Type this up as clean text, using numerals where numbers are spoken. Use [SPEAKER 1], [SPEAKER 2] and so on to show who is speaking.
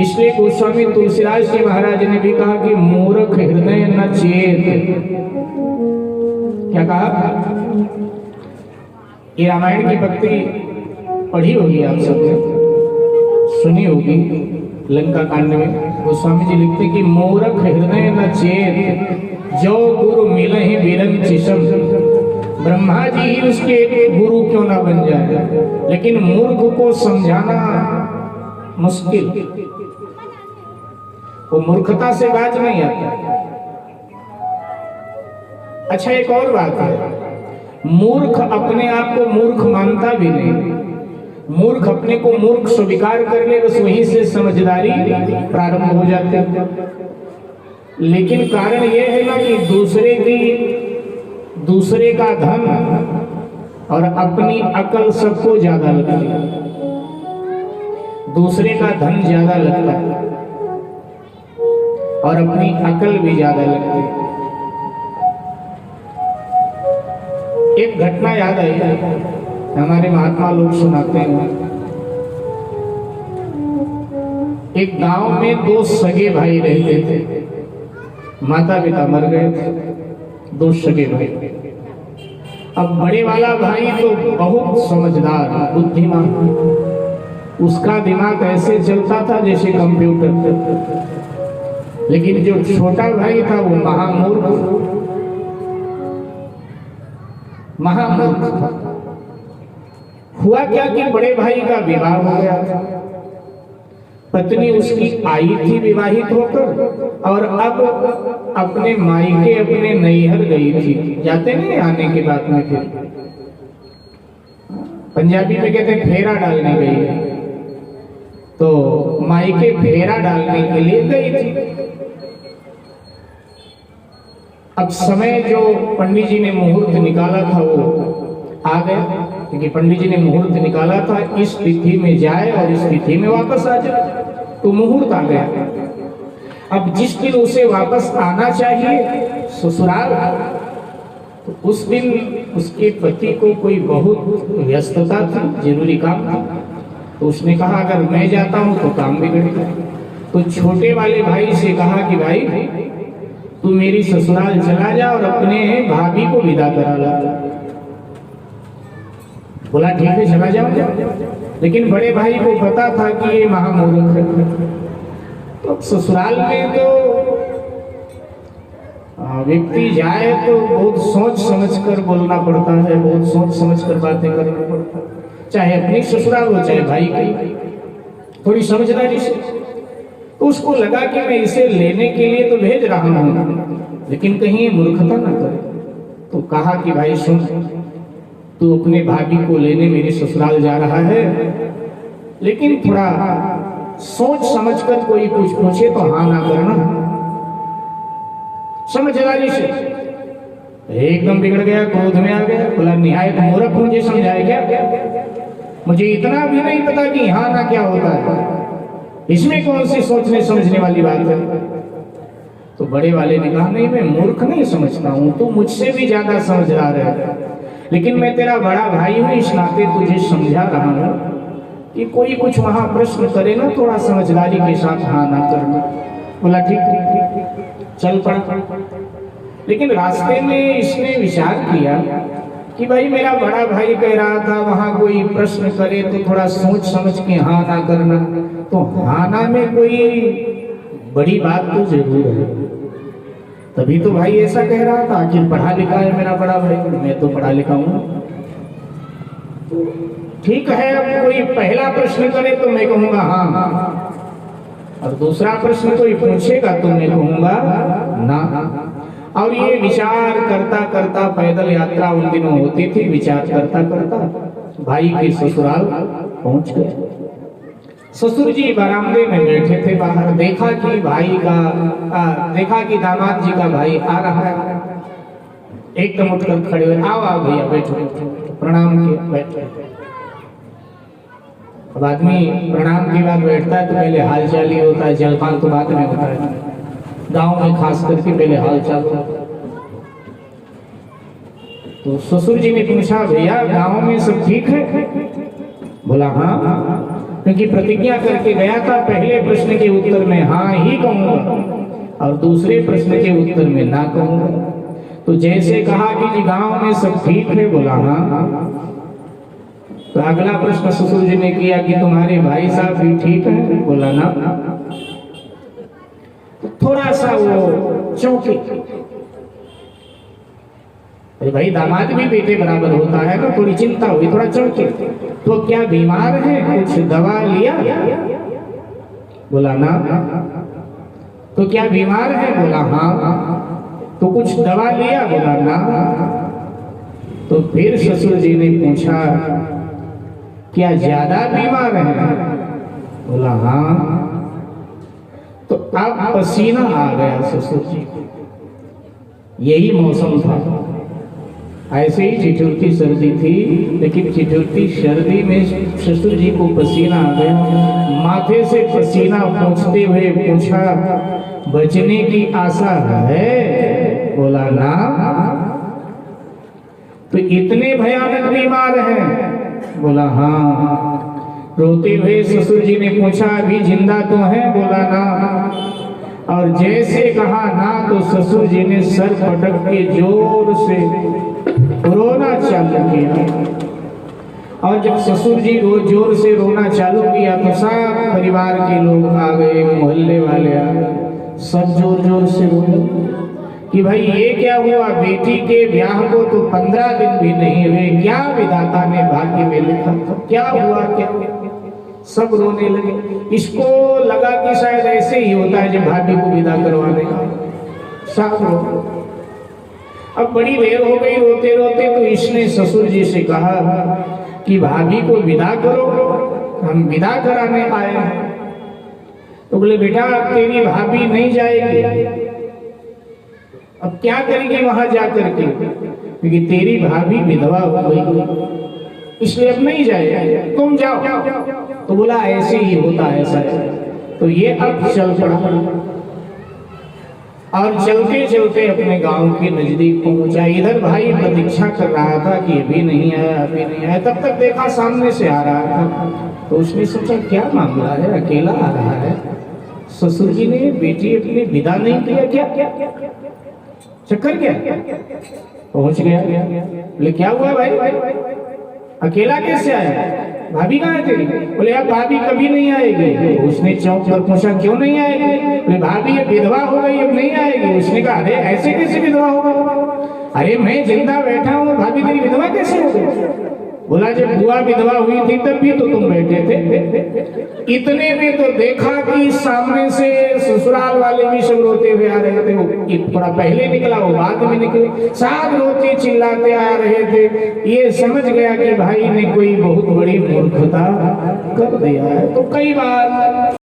[SPEAKER 1] इसलिए गोस्वामी तुलसीदास जी महाराज ने भी कहा कि मूर्ख हृदय न चेत। क्या कहा? ये रामायण की भक्ति पढ़ी होगी, आप सबने सुनी होगी। लंका कांड में गोस्वामी जी लिखते कि मूर्ख हृदय न चेत, जो गुरु मिले ही विरंचिशम। ब्रह्मा जी ही उसके गुरु क्यों ना बन जाए, लेकिन मूर्ख को समझाना मुश्किल। वो मूर्खता से बाज नहीं आता। अच्छा, एक और बात है, मूर्ख अपने आप को मूर्ख मानता भी नहीं। मूर्ख अपने को मूर्ख स्वीकार कर ले, बस वहीं से समझदारी प्रारंभ हो जाती है। लेकिन कारण यह है ना कि दूसरे का धन और अपनी अकल सबको ज्यादा लगती है। दूसरे का धन ज्यादा लगता है और अपनी अकल भी ज्यादा लगती है। एक घटना याद आई, हमारे महात्मा लोग सुनाते हैं। एक गांव में दो सगे भाई रहते थे। माता पिता मर गए थे, दो सगे भाई। अब बड़े वाला भाई तो बहुत समझदार, बुद्धिमान, उसका दिमाग ऐसे चलता था जैसे कंप्यूटर। लेकिन जो छोटा भाई था वो महामूर्ख था। हुआ क्या कि बड़े भाई का विवाह हो गया था। पत्नी उसकी आई थी विवाहित होकर, और अब अपने मायके अपने नैहर गई थी। जाते नहीं आने के बाद में, फिर पंजाबी में कहते हैं फेरा डालने गई है, तो मायके फेरा डालने के लिए गई थी। अब समय जो पंडित जी ने मुहूर्त निकाला था वो आ गया, क्योंकि पंडित जी ने मुहूर्त निकाला था इस तिथि में जाए और इस तिथि में वापस आ जाए, तो मुहूर्त आ गया। अब जिस दिन उसे वापस आना चाहिए ससुराल, तो उस दिन उसके पति को कोई बहुत व्यस्तता थी, जरूरी काम था। तो उसने कहा अगर मैं जाता हूं तो काम बिगड़ेगा। तो छोटे वाले भाई से कहा कि भाई तू मेरी ससुराल चला जा और अपने भाभी को विदा करा ला। बोला ठीक है चला जाऊंगा। लेकिन बड़े भाई को पता था कि ये महामूर्ख है। तो ससुराल में तो व्यक्ति जाए तो बहुत सोच समझकर बोलना पड़ता है, बहुत सोच समझकर बातें करना पड़ता है, चाहे अपनी ससुराल हो चाहे भाई की, थोड़ी समझदारी से। तो उसको लगा कि मैं इसे लेने के लिए तो भेज रहा हूं, लेकिन कहीं मूर्खता ना करे। तो कहा कि भाई सुन, तू अपने भाभी को लेने मेरे ससुराल जा रहा है, लेकिन थोड़ा सोच समझकर कोई कुछ पूछे तो हाँ ना करना, समझदारी से। एकदम बिगड़ गया, क्रोध में आ गया, बोला निहायत मूर्ख मुझे समझाए क्या? मुझे इतना भी नहीं पता कि हाँ ना क्या होता है, इसमें कौन सी सोचने समझने वाली बात है? तो बड़े वाले ने कहा नहीं, मैं मूर्ख नहीं समझता हूं, तू मुझसे भी ज्यादा समझदार है, लेकिन मैं तेरा बड़ा भाई हूं, इस नाते तुझे समझा रहा हूं कि कोई कुछ वहां प्रश्न करे ना, थोड़ा समझदारी के साथ हाँ ना करना। बोला ठीक, चल पड़ा। लेकिन रास्ते में इसने विचार किया कि भाई मेरा बड़ा भाई कह रहा था वहां कोई प्रश्न करे तो थोड़ा सोच समझ के हाँ ना करना, तो हाँ ना में कोई बड़ी बात तो जरूर है। तभी तो भाई ऐसा कह रहा था, आखिर पढ़ा लिखा है मेरा बड़ा भाई, मैं तो पढ़ा लिखा हूं। ठीक है, अब कोई पहला प्रश्न करे तो मैं कहूंगा हाँ, और दूसरा प्रश्न कोई पूछेगा तो मैं कहूंगा ना। और ये विचार करता करता पैदल यात्रा उन दिनों होती थी, विचार करता करता भाई के ससुराल पहुंच गए। ससुर जी बरामदे में बैठे थे बाहर, देखा कि दामाद जी का भाई आ रहा है। एकदम उठकर खड़े हुए, आओ आओ भैया बैठो, प्रणाम किया, बैठो। अब आदमी प्रणाम के बाद बैठता है तो पहले हालचाल ही होता है, जलपान तो बाद में होता है, गांव में खास करके पहले हालचाल होता है। तो ससुर जी ने पूछा भैया गांव में सब ठीक है? बोला हाँ। क्योंकि प्रतिज्ञा करके गया था पहले प्रश्न के उत्तर में हाँ ही कहूंगा और दूसरे प्रश्न के उत्तर में ना कहूंगा। तो जैसे कहा कि जी गांव में सब ठीक है, बोला हाँ। तो अगला प्रश्न ससुर जी ने किया कि तुम्हारे भाई साहब भी ठीक है, बोला ना। तो थोड़ा सा वो चौंके, अरे भाई दामाद भी बेटे बराबर होता है ना, थोड़ी चिंता हुई, थोड़ा चौंके। तो क्या बीमार है, कुछ दवा लिया, बोला ना। तो क्या बीमार है, बोला हाँ। तो कुछ दवा लिया, बोला ना। तो फिर ससुर जी ने पूछा क्या ज्यादा बीमार है, बोला हाँ। तो अब पसीना आ गया ससुर जी, यही मौसम था। ऐसे ही ठिठुरती सर्दी थी, लेकिन ठिठुरती सर्दी में ससुर जी को पसीना आ गया। माथे से पसीना पोंछते हुए पूछा बचने की आशा है, बोला ना। तो इतने भयानक बीमार हैं, बोला हाँ। रोते हुए ससुर जी ने पूछा अभी जिंदा तो है, बोला ना। और जैसे कहा ना तो ससुर जी ने सर पटक के जोर से रोना चालू किया। और जब ससुर जी जोर से रोना चालू किया तो सब परिवार के लोग आ गए, मोहल्ले वाले आ गए, सब जोर जोर से रोने कि भाई ये क्या हुआ, बेटी के ब्याह को तो 15 दिन भी नहीं हुए, क्या विधाता ने भाग्य में लिखा था, क्या हुआ क्या। सब रोने लगे। इसको लगा कि शायद ऐसे ही होता है जब भाभी को विदा करवाने का, सब रो। अब बड़ी देर हो गई रोते रोते, तो इसने ससुर जी से कहा कि भाभी को विदा करो, हम विदा कराने आए हैं। तो बोले बेटा तेरी भाभी नहीं जाएगी, अब क्या करेगी वहां जाकर के, क्योंकि तेरी भाभी विधवा हो गई, इसलिए अब नहीं जाएगा, तुम जाओ। तो बोला ऐसे ही होता है सर। तो ये अब चल पड़ा और चलते चलते अपने गांव के नजदीक पहुंचा। इधर भाई प्रतीक्षा कर रहा था कि अभी नहीं आया, अभी नहीं आया। तब तक देखा सामने से आ रहा था, तो उसने सोचा क्या मामला है, अकेला आ रहा है, ससुर जी ने बेटी अपनी विदा नहीं किया क्या, चक्कर क्या। पहुंच गया, बोले क्या हुआ भाई, अकेला कैसे आया, भाभी कहाँ है तेरी। बोले यार भाभी कभी नहीं आएगी। उसने चौंक कर पूछा क्यों नहीं आएगी। बोले भाभी अब विधवा हो गई, अब नहीं आएगी। उसने कहा अरे ऐसे कैसे विधवा हो गई, अरे मैं जिंदा बैठा हूँ, भाभी तेरी विधवा कैसे हो गई। बोला जब बुआ विधवा हुई थी तब भी तो तुम बैठे थे। इतने में तो देखा कि सामने से ससुराल वाले भी सब रोते हुए आ रहे थे। वो थोड़ा पहले निकला, वो बाद में निकले, साथ रोते चिल्लाते आ रहे थे। ये समझ गया कि भाई ने कोई बहुत बड़ी मूर्खता कर दिया है। तो कई बार